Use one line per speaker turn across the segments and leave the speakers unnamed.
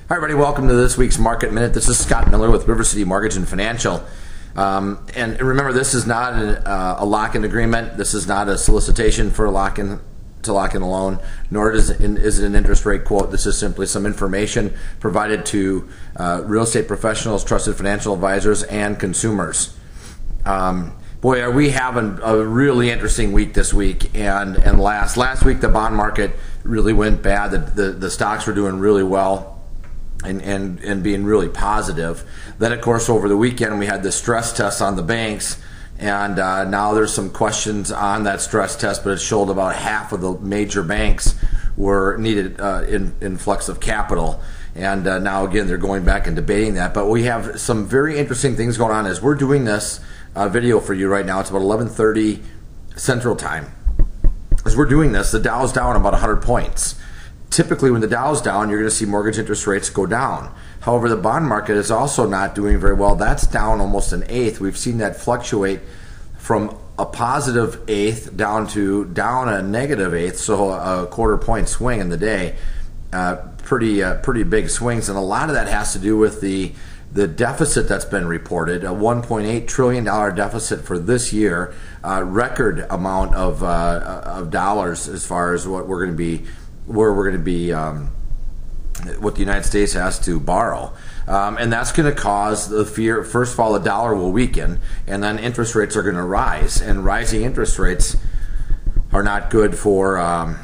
Hi everybody, welcome to this week's Market Minute. This is Scott Miller with River City Mortgage and Financial. And remember, this is not a lock-in agreement. This is not a solicitation for a lock-in a loan, nor is it an interest rate quote. This is simply some information provided to real estate professionals, trusted financial advisors, and consumers. Boy, are we having a really interesting week this week. And last week the bond market really went bad. The stocks were doing really well and being really positive. Then, of course, over the weekend we had the stress test on the banks, and now there's some questions on that stress test, but it showed about half of the major banks were needed influx of capital. And now again they're going back and debating that. But we have some very interesting things going on as we're doing this video for you right now. It's about 11:30 Central Time. As we're doing this, the Dow's down about 100 points. Typically, when the Dow's down, you're going to see mortgage interest rates go down. However, the bond market is also not doing very well. That's down almost an eighth. We've seen that fluctuate from a positive eighth down a negative eighth, so a quarter point swing in the day. Pretty big swings, and a lot of that has to do with the deficit that's been reported, a $1.8 trillion deficit for this year, record amount of dollars as far as what we're going to be, what the United States has to borrow. And that's going to cause the fear. First of all, the dollar will weaken, and then interest rates are going to rise. And rising interest rates are not good for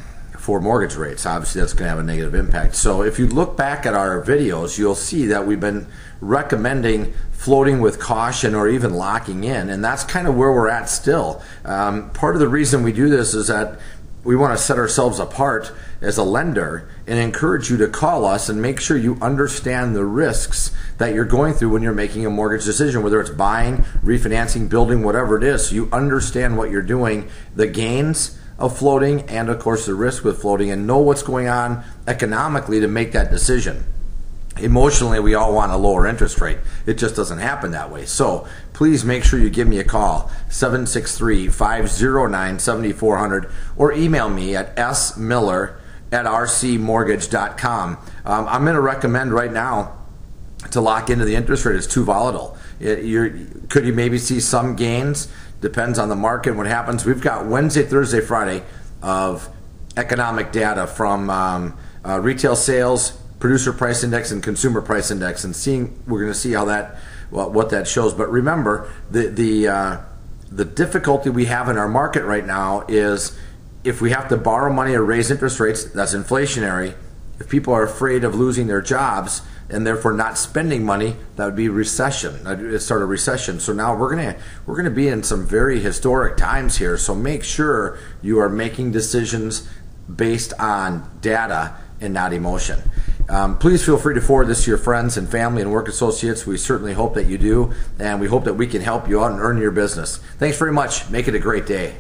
mortgage rates. Obviously, that's going to have a negative impact. So if you look back at our videos, you'll see that we've been recommending floating with caution or even locking in, and that's kind of where we're at still. Part of the reason we do this is that we want to set ourselves apart as a lender and encourage you to call us and make sure you understand the risks that you're going through when you're making a mortgage decision, whether it's buying, refinancing, building, whatever it is. So you understand what you're doing, the gains of floating, and of course the risk with floating, and know what's going on economically to make that decision. Emotionally, we all want a lower interest rate. It just doesn't happen that way. So please make sure you give me a call, 763-509-7400, or email me at smiller@rcmortgage.com. I'm going to recommend right now to lock into the interest rate. It's too volatile. Could you maybe see some gains? Depends on the market and what happens. We've got Wednesday, Thursday, Friday of economic data from retail sales, producer price index, and consumer price index, and we're going to see how what that shows. But remember, the difficulty we have in our market right now is if we have to borrow money or raise interest rates, that's inflationary. If people are afraid of losing their jobs and therefore not spending money, that would be recession. It'd start a recession. So now we're gonna be in some very historic times here. So make sure you are making decisions based on data and not emotion. Please feel free to forward this to your friends and family and work associates. We certainly hope that you do, and we hope that we can help you out and earn your business. Thanks very much. Make it a great day.